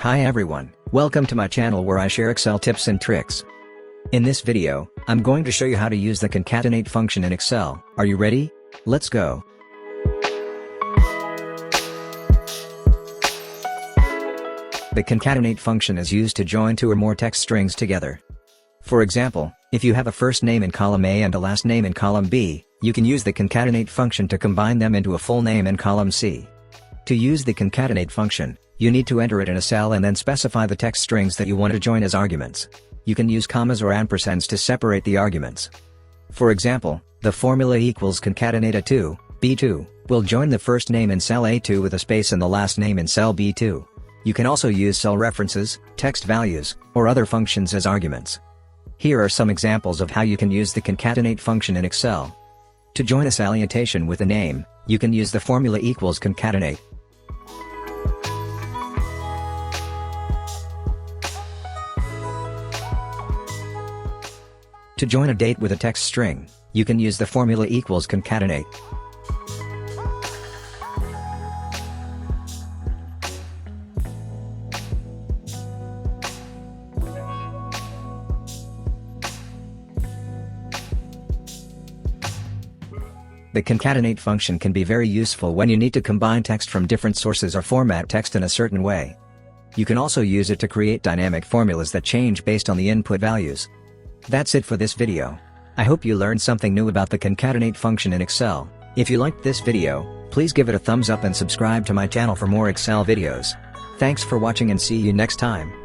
Hi everyone, welcome to my channel where I share Excel tips and tricks. In this video, I'm going to show you how to use the concatenate function in Excel. Are you ready? Let's go. The concatenate function is used to join two or more text strings together. For example, if you have a first name in column A and a last name in column B, you can use the concatenate function to combine them into a full name in column C. To use the concatenate function, you need to enter it in a cell and then specify the text strings that you want to join as arguments. You can use commas or ampersands to separate the arguments. For example, the formula equals concatenate A2, B2, will join the first name in cell A2 with a space and the last name in cell B2. You can also use cell references, text values, or other functions as arguments. Here are some examples of how you can use the concatenate function in Excel. To join a salutation with a name, you can use the formula equals concatenate. To join a date with a text string, you can use the formula equals concatenate. The concatenate function can be very useful when you need to combine text from different sources or format text in a certain way. You can also use it to create dynamic formulas that change based on the input values. That's it for this video. I hope you learned something new about the concatenate function in Excel. If you liked this video, please give it a thumbs up and subscribe to my channel for more Excel videos. Thanks for watching and see you next time.